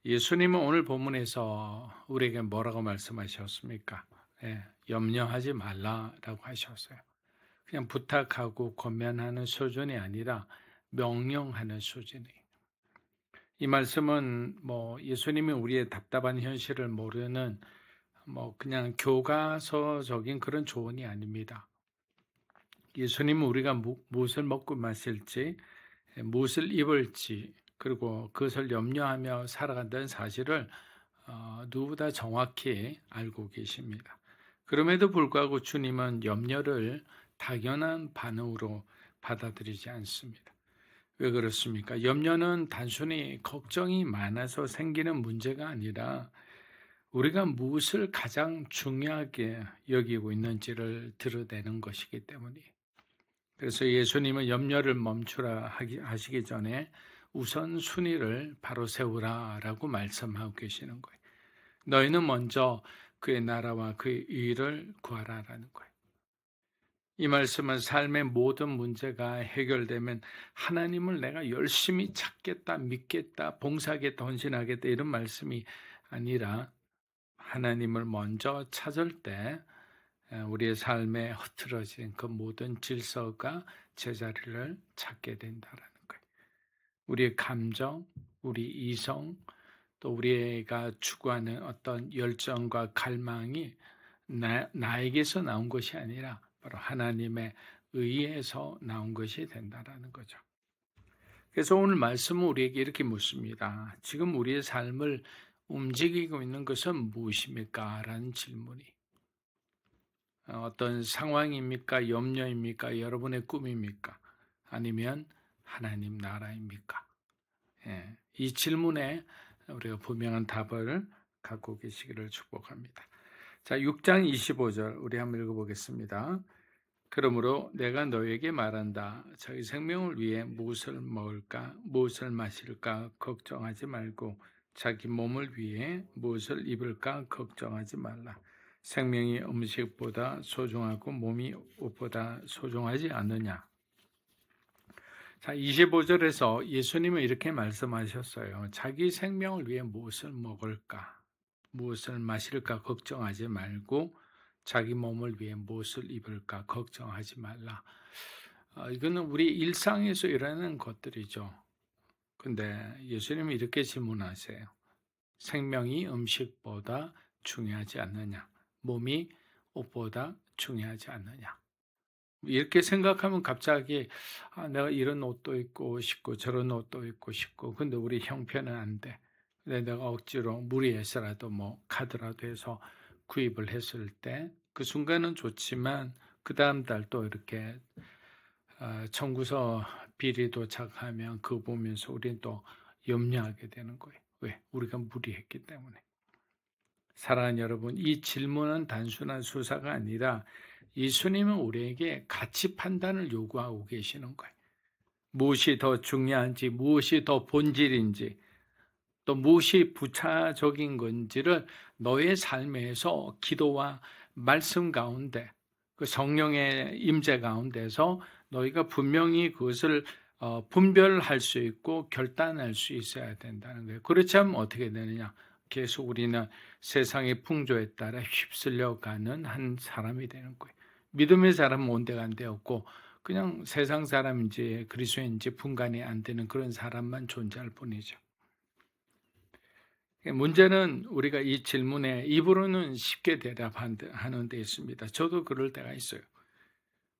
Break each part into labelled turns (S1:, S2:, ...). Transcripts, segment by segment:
S1: 예수님은 오늘 본문에서 우리에게 뭐라고 말씀하셨습니까? 예, 염려하지 말라라고 하셨어요. 그냥 부탁하고 권면하는 수준이 아니라 명령하는 수준이에요. 이 말씀은 예수님이 우리의 답답한 현실을 모르는 그냥 교과서적인 그런 조언이 아닙니다. 예수님은 우리가 무엇을 먹고 마실지, 무엇을 입을지, 그리고 그것을 염려하며 살아간다는 사실을 누구보다 정확히 알고 계십니다. 그럼에도 불구하고 주님은 염려를 당연한 반응으로 받아들이지 않습니다. 왜 그렇습니까? 염려는 단순히 걱정이 많아서 생기는 문제가 아니라 우리가 무엇을 가장 중요하게 여기고 있는지를 드러내는 것이기 때문이에요. 그래서 예수님은 염려를 멈추라 하시기 전에 우선 순위를 바로 세우라라고 말씀하고 계시는 거예요. 너희는 먼저 그의 나라와 그의 의를 구하라라는 거예요. 이 말씀은 삶의 모든 문제가 해결되면 하나님을 내가 열심히 찾겠다, 믿겠다, 봉사하겠다, 헌신하겠다 이런 말씀이 아니라 하나님을 먼저 찾을 때 우리의 삶에 흐트러진 그 모든 질서가 제자리를 찾게 된다라는 거예요. 우리의 감정, 우리 이성, 또 우리가 추구하는 어떤 열정과 갈망이 나에게서 나온 것이 아니라 바로 하나님의 의에서 나온 것이 된다라는 거죠. 그래서 오늘 말씀은 우리에게 이렇게 묻습니다. 지금 우리의 삶을 움직이고 있는 것은 무엇입니까? 라는 질문이. 어떤 상황입니까? 염려입니까? 여러분의 꿈입니까? 아니면 하나님 나라입니까? 예, 이 질문에 우리가 분명한 답을 갖고 계시기를 축복합니다. 자, 6장 25절 우리 한번 읽어보겠습니다. 그러므로 내가 너에게 말한다. 자기 생명을 위해 무엇을 먹을까, 무엇을 마실까 걱정하지 말고 자기 몸을 위해 무엇을 입을까 걱정하지 말라. 생명이 음식보다 소중하고 몸이 옷보다 소중하지 않느냐. 자, 25절에서 예수님은 이렇게 말씀하셨어요. 자기 생명을 위해 무엇을 먹을까, 무엇을 마실까 걱정하지 말고 자기 몸을 위해 무엇을 입을까 걱정하지 말라. 이거는 우리 일상에서 일어나는 것들이죠. 근데 예수님은 이렇게 질문하세요. 생명이 음식보다 중요하지 않느냐? 몸이 옷보다 중요하지 않느냐? 이렇게 생각하면 갑자기 내가 이런 옷도 입고 싶고 저런 옷도 입고 싶고 근데 우리 형편은 안 돼. 근데 내가 억지로 무리해서라도 카드라도 해서 구입을 했을 때 그 순간은 좋지만 그 다음 달 또 이렇게 청구서 비리 도착하면 그거 보면서 우리는 또 염려하게 되는 거예요. 왜? 우리가 무리했기 때문에. 사랑하는 여러분, 이 질문은 단순한 수사가 아니라 예수님은 우리에게 가치 판단을 요구하고 계시는 거예요. 무엇이 더 중요한지, 무엇이 더 본질인지, 또 무엇이 부차적인 건지를 너의 삶에서 기도와 말씀 가운데, 그 성령의 임재 가운데서 너희가 분명히 그것을 분별할 수 있고 결단할 수 있어야 된다는 거예요. 그렇지 않으면 어떻게 되느냐? 계속 우리는 세상의 풍조에 따라 휩쓸려 가는 한 사람이 되는 거예요. 믿음의 사람은 온데간데 없고 그냥 세상 사람인지 그리스도인지 분간이 안 되는 그런 사람만 존재할 뿐이죠. 문제는 우리가 이 질문에 입으로는 쉽게 대답하는 데 있습니다. 저도 그럴 때가 있어요.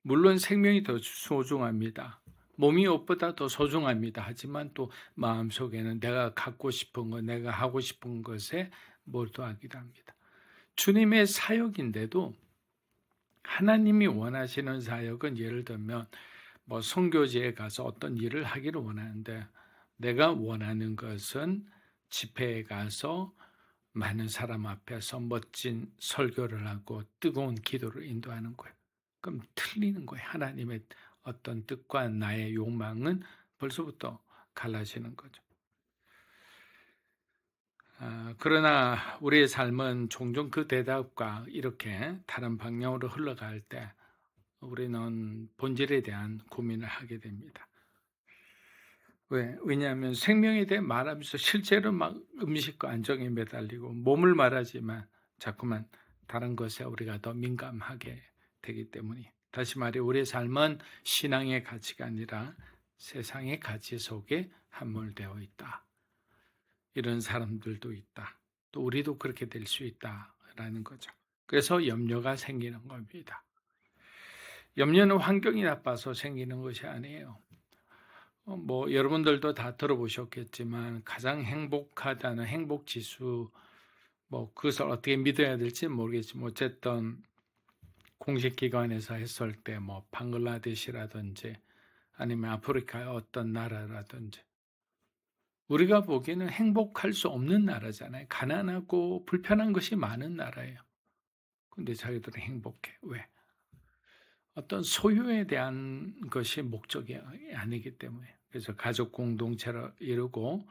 S1: 물론 생명이 더 소중합니다. 몸이 옷보다 더 소중합니다. 하지만 또 마음속에는 내가 갖고 싶은 것, 내가 하고 싶은 것에 몰두하기도 합니다. 주님의 사역인데도 하나님이 원하시는 사역은 예를 들면 선교지에 가서 어떤 일을 하기를 원하는데 내가 원하는 것은 집회에 가서 많은 사람 앞에서 멋진 설교를 하고 뜨거운 기도를 인도하는 거예요. 그럼 틀리는 거예요. 하나님의 어떤 뜻과 나의 욕망은 벌써부터 갈라지는 거죠. 그러나 우리의 삶은 종종 그 대답과 이렇게 다른 방향으로 흘러갈 때 우리는 본질에 대한 고민을 하게 됩니다. 왜냐하면 생명에 대해 말하면서 실제로 막 음식과 안정에 매달리고 몸을 말하지만 자꾸만 다른 것에 우리가 더 민감하게 되기 때문이. 다시 말해 우리의 삶은 신앙의 가치가 아니라 세상의 가치 속에 함몰되어 있다. 이런 사람들도 있다. 또 우리도 그렇게 될 수 있다라는 거죠. 그래서 염려가 생기는 겁니다. 염려는 환경이 나빠서 생기는 것이 아니에요. 뭐 여러분들도 다 들어보셨겠지만 가장 행복하다는 행복 지수, 뭐 그것을 어떻게 믿어야 될지 모르겠지만 어쨌든 공식 기관에서 했을 때 뭐 방글라데시라든지 아니면 아프리카의 어떤 나라라든지 우리가 보기에는 행복할 수 없는 나라잖아요. 가난하고 불편한 것이 많은 나라예요. 근데 자기들은 행복해. 왜? 어떤 소유에 대한 것이 목적이 아니기 때문에. 그래서 가족 공동체를 이루고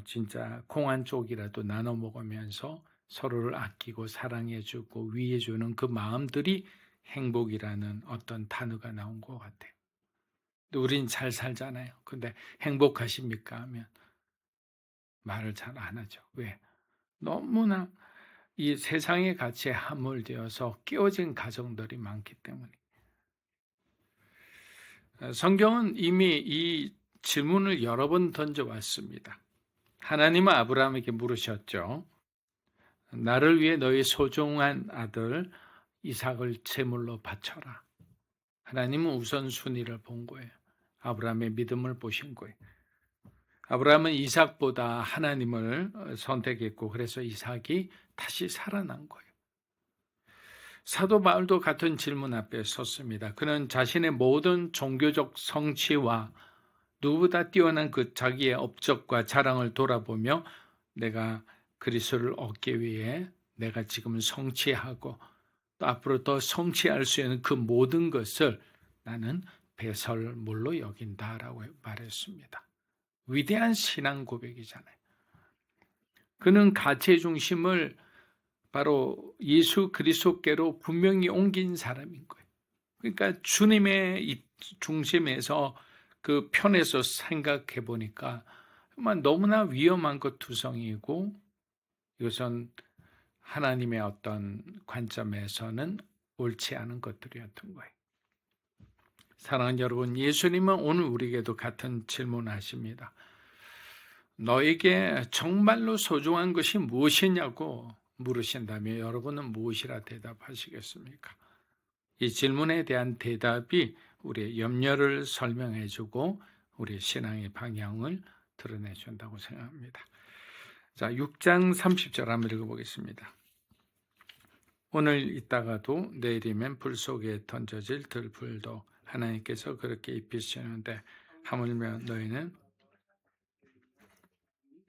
S1: 진짜 콩 한 쪽이라도 나눠 먹으면서 서로를 아끼고 사랑해주고 위해주는 그 마음들이 행복이라는 어떤 단어가 나온 것 같아요. 근데 우린 잘 살잖아요. 근데 행복하십니까? 하면 말을 잘 안 하죠. 왜? 너무나 이 세상의 가치에 함몰되어서 끼워진 가정들이 많기 때문에. 성경은 이미 이 질문을 여러 번 던져왔습니다. 하나님은 아브라함에게 물으셨죠. 나를 위해 너의 소중한 아들 이삭을 제물로 바쳐라. 하나님은 우선순위를 본 거예요. 아브라함의 믿음을 보신 거예요. 아브라함은 이삭보다 하나님을 선택했고 그래서 이삭이 다시 살아난 거예요. 사도 바울도 같은 질문 앞에 섰습니다. 그는 자신의 모든 종교적 성취와 누구보다 뛰어난 그 자기의 업적과 자랑을 돌아보며 내가 그리스도를 얻기 위해 내가 지금 성취하고 또 앞으로 더 성취할 수 있는 그 모든 것을 나는 배설물로 여긴다라고 말했습니다. 위대한 신앙 고백이잖아요. 그는 가치의 중심을 바로 예수 그리스도께로 분명히 옮긴 사람인 거예요. 그러니까 주님의 이 중심에서 그 편에서 생각해 보니까 정말 너무나 위험한 것 투성이고 이것은 하나님의 어떤 관점에서는 옳지 않은 것들이었던 거예요. 사랑하는 여러분, 예수님은 오늘 우리에게도 같은 질문을 하십니다. 너에게 정말로 소중한 것이 무엇이냐고 물으신다면 여러분은 무엇이라 대답하시겠습니까? 이 질문에 대한 대답이 우리의 염려를 설명해 주고 우리의 신앙의 방향을 드러내 준다고 생각합니다. 자, 6장 30절 한번 읽어보겠습니다. 오늘 있다가도 내일이면 불 속에 던져질 들불도 하나님께서 그렇게 입히시는데 하물며 너희는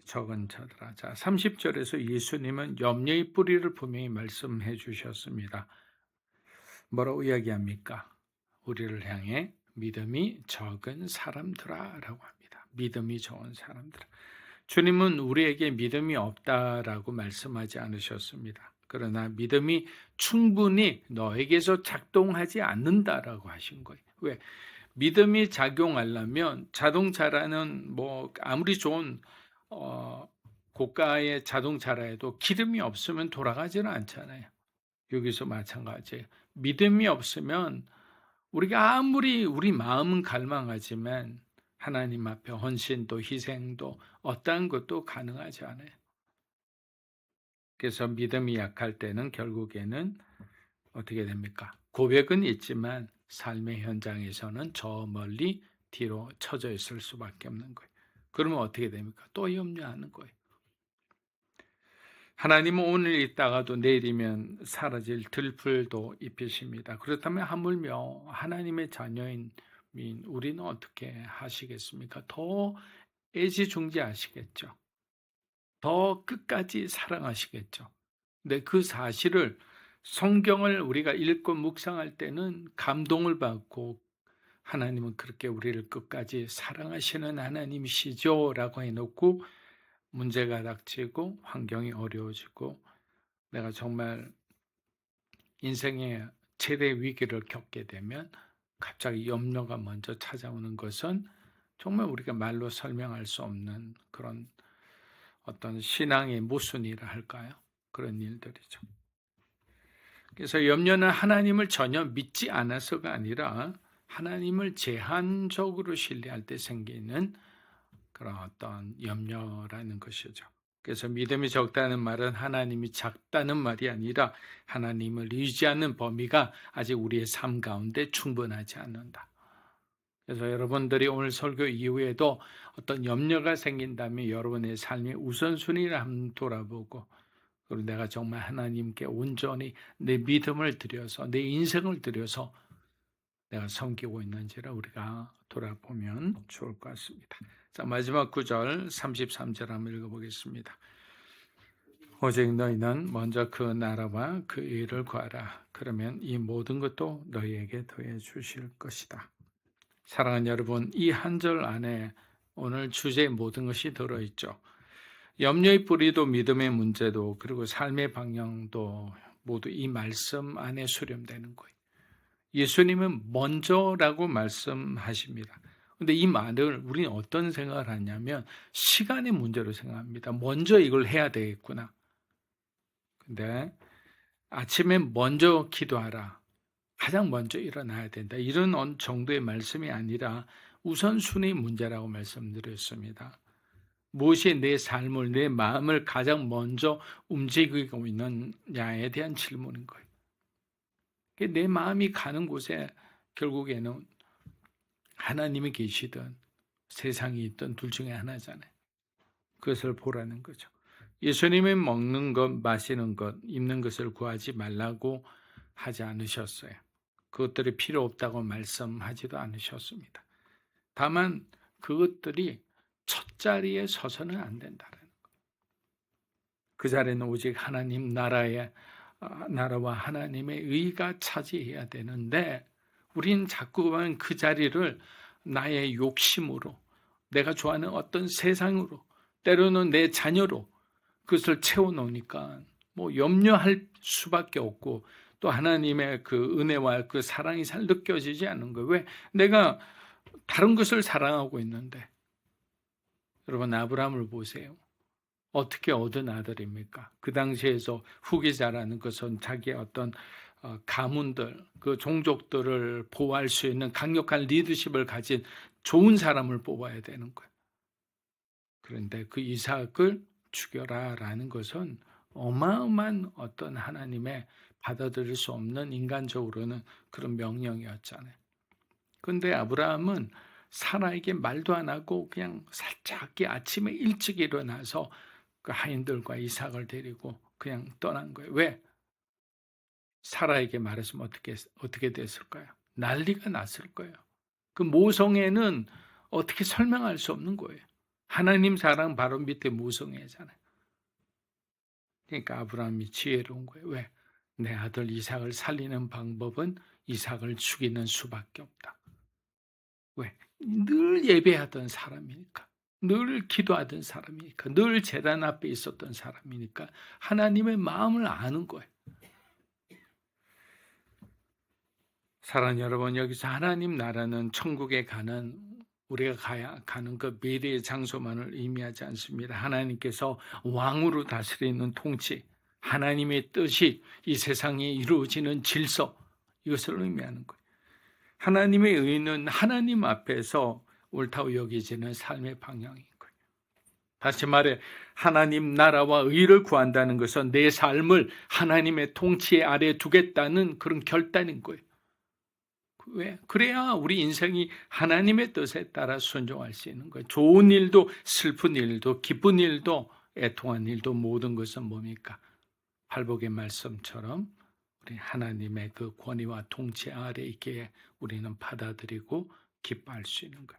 S1: 적은 자들아. 자, 30절에서 예수님은 염려의 뿌리를 분명히 말씀해 주셨습니다. 뭐라고 이야기합니까? 우리를 향해 믿음이 적은 사람들아라고 합니다. 믿음이 적은 사람들. 주님은 우리에게 믿음이 없다라고 말씀하지 않으셨습니다. 그러나 믿음이 충분히 너에게서 작동하지 않는다라고 하신 거예요. 왜? 믿음이 작용하려면 자동차라는 뭐 아무리 좋은 고가의 자동차라 해도 기름이 없으면 돌아가지는 않잖아요. 여기서 마찬가지예요. 믿음이 없으면 우리가 아무리 우리 마음은 갈망하지만 하나님 앞에 헌신도 희생도 어떠한 것도 가능하지 않아요. 그래서 믿음이 약할 때는 결국에는 어떻게 됩니까? 고백은 있지만 삶의 현장에서는 저 멀리 뒤로 쳐져 있을 수밖에 없는 거예요. 그러면 어떻게 됩니까? 또 염려하는 거예요. 하나님은 오늘 있다가도 내일이면 사라질 들풀도 입히십니다. 그렇다면 하물며 하나님의 자녀인 우리는 어떻게 하시겠습니까? 더 애지중지하시겠죠. 더 끝까지 사랑하시겠죠. 근데 그 사실을 성경을 우리가 읽고 묵상할 때는 감동을 받고 하나님은 그렇게 우리를 끝까지 사랑하시는 하나님이시죠 라고 해놓고 문제가 닥치고 환경이 어려워지고 내가 정말 인생의 최대 위기를 겪게 되면 갑자기 염려가 먼저 찾아오는 것은 정말 우리가 말로 설명할 수 없는 그런 어떤 신앙의 모순이라 할까요? 그런 일들이죠. 그래서 염려는 하나님을 전혀 믿지 않아서가 아니라 하나님을 제한적으로 신뢰할 때 생기는 그런 어떤 염려라는 것이죠. 그래서 믿음이 적다는 말은 하나님이 작다는 말이 아니라 하나님을 의지하는 범위가 아직 우리의 삶 가운데 충분하지 않는다. 그래서 여러분들이 오늘 설교 이후에도 어떤 염려가 생긴다면 여러분의 삶의 우선순위를 한번 돌아보고, 그리고 내가 정말 하나님께 온전히 내 믿음을 들여서 내 인생을 들여서 내가 섬기고 있는지를 우리가 돌아보면 좋을 것 같습니다. 자, 마지막 구절 33절 한번 읽어보겠습니다. 오직 너희는 먼저 그 나라와 그 의를 구하라. 그러면 이 모든 것도 너희에게 더해 주실 것이다. 사랑하는 여러분, 이 한 절 안에 오늘 주제의 모든 것이 들어있죠. 염려의 뿌리도 믿음의 문제도 그리고 삶의 방향도 모두 이 말씀 안에 수렴되는 거예요. 예수님은 먼저라고 말씀하십니다. 근데 이 말을 우리는 어떤 생각을 하냐면 시간의 문제로 생각합니다. 먼저 이걸 해야 되겠구나. 근데 아침에 먼저 기도하라. 가장 먼저 일어나야 된다. 이런 정도의 말씀이 아니라 우선순위 문제라고 말씀드렸습니다. 무엇이 내 삶을, 내 마음을 가장 먼저 움직이고 있느냐에 대한 질문인 거예요. 내 마음이 가는 곳에 결국에는 하나님이 계시든 세상이 있든 둘 중에 하나잖아요. 그것을 보라는 거죠. 예수님이 먹는 것, 마시는 것, 입는 것을 구하지 말라고 하지 않으셨어요. 그것들이 필요 없다고 말씀하지도 않으셨습니다. 다만 그것들이 첫 자리에 서서는 안 된다는 거예요. 그 자리는 오직 하나님 나라와 하나님의 의가 차지해야 되는데 우린 자꾸만 그 자리를 나의 욕심으로, 내가 좋아하는 어떤 세상으로, 때로는 내 자녀로 그것을 채워놓으니까 뭐 염려할 수밖에 없고, 또 하나님의 그 은혜와 그 사랑이 잘 느껴지지 않는 거예요. 왜? 내가 다른 것을 사랑하고 있는데. 여러분, 아브라함을 보세요. 어떻게 얻은 아들입니까? 그 당시에서 후계자라는 것은 자기의 어떤 가문들, 그 종족들을 보호할 수 있는 강력한 리더십을 가진 좋은 사람을 뽑아야 되는 거예요. 그런데 그 이삭을 죽여라라는 것은 어마어마한 어떤 하나님의 받아들일 수 없는, 인간적으로는 그런 명령이었잖아요. 그런데 아브라함은 사라에게 말도 안 하고 그냥 살짝 아침에 일찍 일어나서 그 하인들과 이삭을 데리고 그냥 떠난 거예요. 왜? 사라에게 말했으면 어떻게 됐을까요? 난리가 났을 거예요. 그 모성애는 어떻게 설명할 수 없는 거예요. 하나님 사랑 바로 밑에 모성애잖아요. 그러니까 아브라함이 지혜로운 거예요. 왜? 내 아들 이삭을 살리는 방법은 이삭을 죽이는 수밖에 없다. 왜? 늘 예배하던 사람이니까. 늘 기도하던 사람이니까. 늘 제단 앞에 있었던 사람이니까 하나님의 마음을 아는 거예요. 사랑하는 여러분, 여기서 하나님 나라는 천국에 가는, 우리가 가는 그 미래의 장소만을 의미하지 않습니다. 하나님께서 왕으로 다스리는 통치, 하나님의 뜻이 이 세상에 이루어지는 질서, 이것을 의미하는 거예요. 하나님의 의는 하나님 앞에서 옳다고 여기지는 삶의 방향인 거예요. 다시 말해, 하나님 나라와 의를 구한다는 것은 내 삶을 하나님의 통치 아래 두겠다는 그런 결단인 거예요. 왜? 그래야 우리 인생이 하나님의 뜻에 따라 순종할 수 있는 거예요. 좋은 일도 슬픈 일도 기쁜 일도 애통한 일도 모든 것은 뭡니까? 팔복의 말씀처럼 우리 하나님의 그 권위와 통치 아래 있기에 우리는 받아들이고 기뻐할 수 있는 거예요.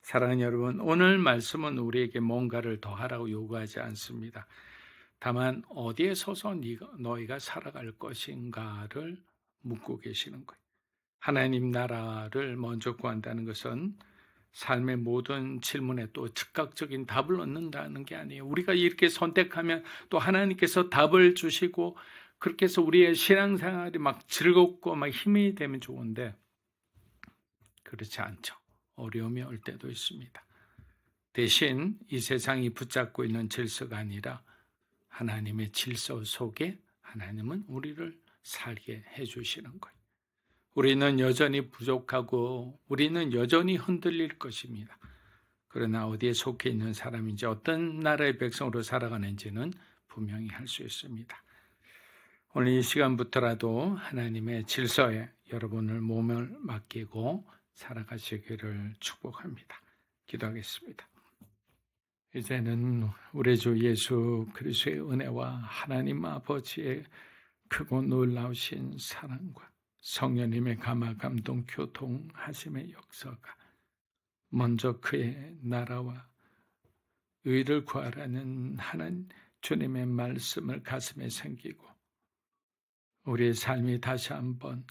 S1: 사랑하는 여러분, 오늘 말씀은 우리에게 뭔가를 더 하라고 요구하지 않습니다. 다만 어디에 서서 너희가 살아갈 것인가를 묻고 계시는 거예요. 하나님 나라를 먼저 구한다는 것은 삶의 모든 질문에 또 즉각적인 답을 얻는다는 게 아니에요. 우리가 이렇게 선택하면 또 하나님께서 답을 주시고 그렇게 해서 우리의 신앙생활이 막 즐겁고 막 힘이 되면 좋은데 그렇지 않죠. 어려움이 올 때도 있습니다. 대신 이 세상이 붙잡고 있는 질서가 아니라 하나님의 질서 속에 하나님은 우리를 살게 해주시는 거예요. 우리는 여전히 부족하고 우리는 여전히 흔들릴 것입니다. 그러나 어디에 속해 있는 사람인지 어떤 나라의 백성으로 살아가는지는 분명히 할 수 있습니다. 오늘 이 시간부터라도 하나님의 질서에 여러분을 몸을 맡기고 살아가시기를 축복합니다. 기도하겠습니다. 이제는 우리 주 예수 그리스도의 은혜와 하나님 아버지의 크고 놀라우신 사랑과 성령님의 감화 감동 교통하심의 역사가 먼저 그의 나라와 의를 구하라는 하나님 주님의 말씀을 가슴에 새기고 우리의 삶이 다시 한번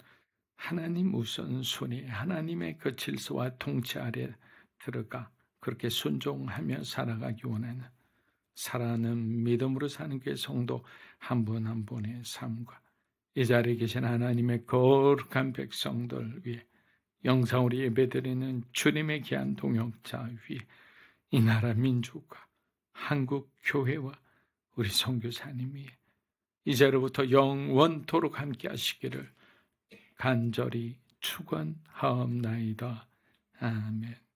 S1: 하나님 우선순위, 하나님의 그 질서와 통치 아래 들어가 그렇게 순종하며 살아가기 원하는 살아가는 믿음으로 사는 교회 성도 한 분 한 분의 삶과 이 자리에 계신 하나님의 거룩한 백성들 위해 영상으로 예배드리는 주님의 귀한 동역자 위에 이 나라 민족과 한국 교회와 우리 선교사님이 이제로부터 영원토록 함께 하시기를 간절히 축원하옵나이다. 아멘.